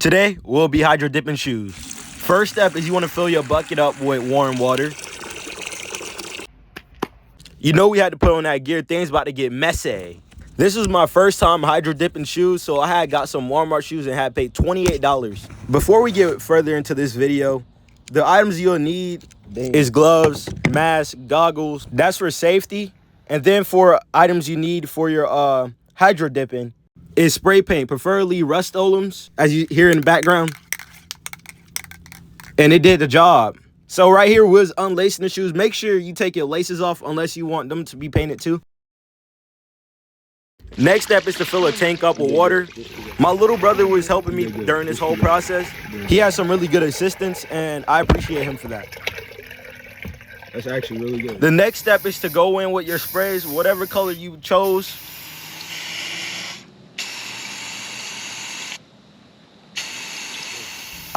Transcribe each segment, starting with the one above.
Today, we'll be hydro dipping shoes. First step is you want to fill your bucket up with warm water. You know we had to put on that gear. Things about to get messy. This was my first time hydro dipping shoes, so I had got some Walmart shoes and had paid $28. Before we get further into this video, the items you'll need is gloves, mask, goggles. That's for safety. And then for items you need for your hydro dipping is spray paint, preferably Rust-Oleums, as you hear in the background. And it did the job. So right here was unlacing the shoes. Make sure you take your laces off unless you want them to be painted too. Next step is to fill a tank up with water. My little brother was helping me during this whole process. He has some really good assistance, and I appreciate him for that. That's actually really good. The next step is to go in with your sprays, whatever color you chose.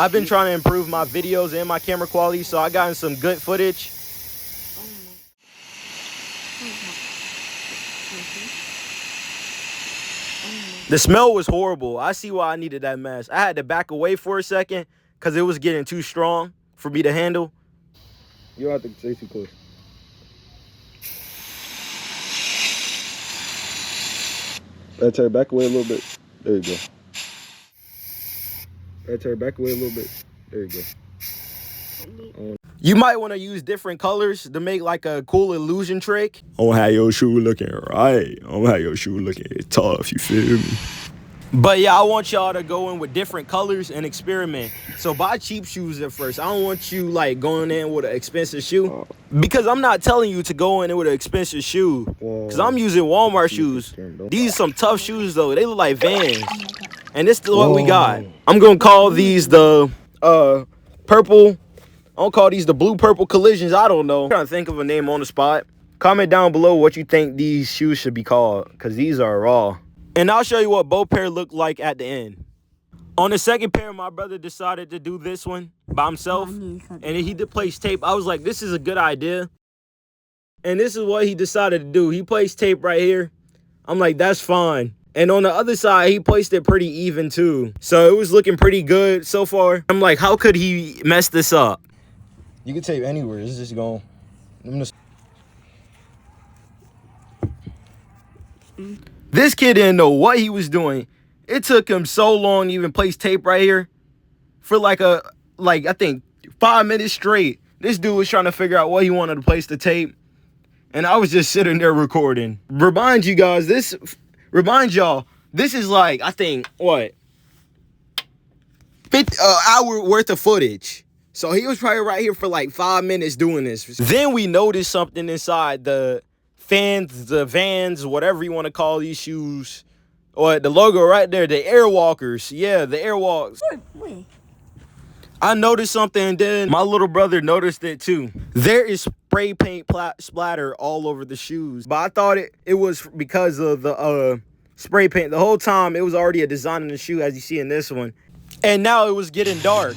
I've been trying to improve my videos and my camera quality, so I got some good footage. The smell was horrible. I see why I needed that mask. I had to back away for a second because it was getting too strong for me to handle. You don't have to stay too close. That's her. Back away a little bit. There you go. That's her. Back away a little bit. There you go. You might want to use different colors to make like a cool illusion trick. I'm gonna have your shoe looking right. I'm gonna have your shoe looking tough, you feel me? But yeah, I want y'all to go in with different colors and experiment. So buy cheap shoes at first. I don't want you like going in with an expensive shoe. Because I'm not telling you to go in with an expensive shoe. Because I'm using Walmart shoes. These are some tough shoes though. They look like Vans. And this is what we got. I'm going to call these the purple. I'm going to call these the blue-purple collisions. I don't know. I'm trying to think of a name on the spot. Comment down below what you think these shoes should be called. Because these are raw. And I'll show you what both pair look like at the end. On the second pair, my brother decided to do this one by himself. And he did place tape. I was like, this is a good idea. And this is what he decided to do. He placed tape right here. I'm like, that's fine. And on the other side, he placed it pretty even too. So it was looking pretty good so far. I'm like, how could he mess this up? You can tape anywhere. It's just going. This kid didn't know what he was doing. It took him so long to even place tape right here. For I think 5 minutes straight. This dude was trying to figure out what he wanted to place the tape. And I was just sitting there recording. Remind y'all, this is like, I think, what? 50 hour worth of footage. So he was probably right here for like 5 minutes doing this. Then we noticed something inside the fans, the Vans, whatever you want to call these shoes. Or the logo right there, the Airwalkers. Yeah, the Airwalks. Wait. I noticed something, and then my little brother noticed it too. There is spray paint splatter all over the shoes. But I thought it was because of the spray paint. The whole time, it was already a design in the shoe, as you see in this one. And now it was getting dark.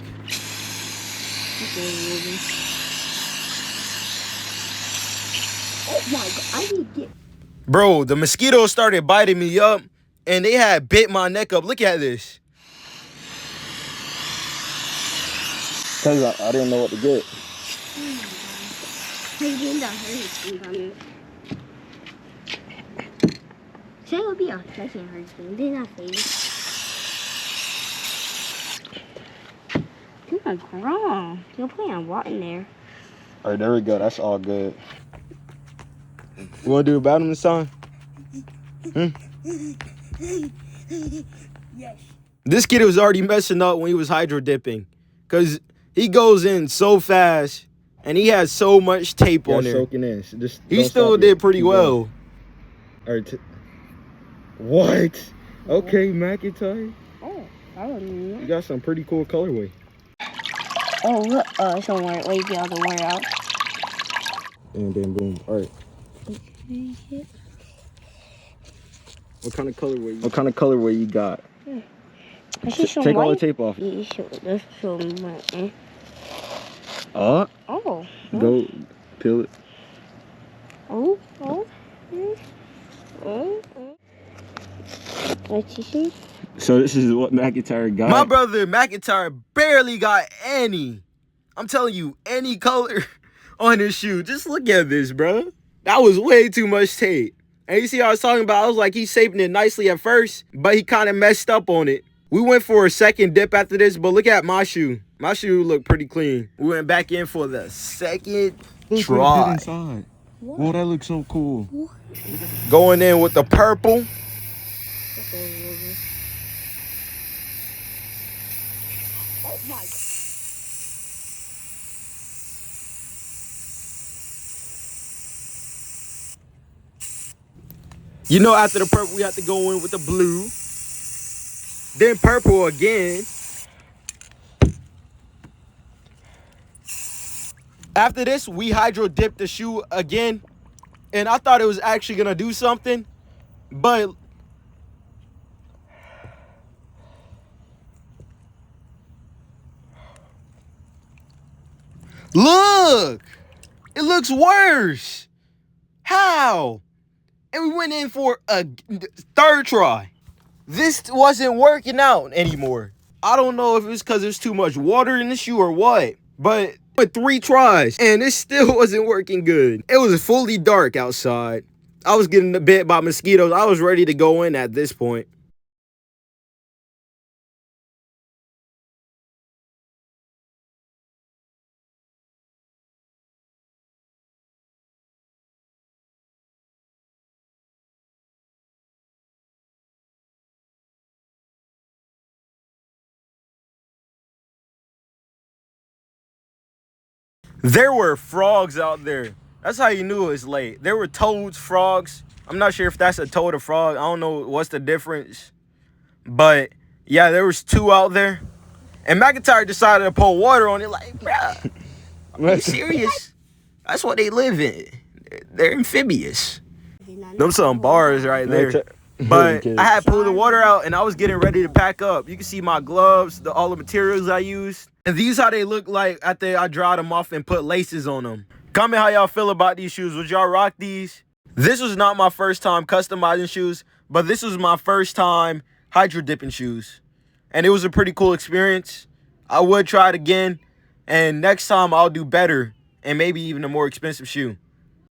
Oh my god, I need to get... Bro, the mosquitoes started biting me up, and they had bit my neck up. Look at this. Cause I didn't know what to get. You're grown. You're putting what in there? All right, there we go. That's all good. You want to do the bottom this time? Yes. This kid was already messing up when he was hydro dipping. Because he goes in so fast, and he has so much tape on there. Soaking in. He still did pretty well. All right. What? Okay, McIntyre. Oh, I don't know. You got some pretty cool colorway. Oh, look, somewhere. Wait, the other way out. And then boom. All right. What kind of colorway? What kind of colorway you got? Take all the tape off. Oh. Go peel it. Oh. What you see? So this is what McIntyre got. My brother McIntyre barely got any. I'm telling you, any color on his shoe. Just look at this, bro. That was way too much tape. And you see how I was talking about? I was like, he's shaping it nicely at first, but he kind of messed up on it. We went for a second dip after this, but look at my shoe. My shoe looked pretty clean. We went back in for the second try. Inside. Whoa, that looks so cool. Going in with the purple. Oh my God. You know, after the purple, we have to go in with the blue. Then purple again. After this, we hydro dipped the shoe again. And I thought it was actually going to do something. But look, it looks worse. How? And we went in for a third try. This wasn't working out anymore. I don't know if it's because there's too much water in the shoe or what, but with 3 tries and it still wasn't working good. It was fully dark outside. I was getting bit by mosquitoes. I was ready to go in at this point. There were frogs out there. That's how you knew it was late. There were toads, frogs. I'm not sure if that's a toad or frog. I don't know what's the difference. But yeah, there was 2 out there. And McIntyre decided to pour water on it like, bruh, are you serious? That's what they live in. They're amphibious. Them some bars right there. But I had pulled the water out and I was getting ready to pack up. You can see my gloves, all the materials I used. And these how they look like after I dried them off and put laces on them. Comment how y'all feel about these shoes. Would y'all rock these? This was not my first time customizing shoes, but this was my first time hydro dipping shoes. And it was a pretty cool experience. I would try it again. And next time I'll do better and maybe even a more expensive shoe.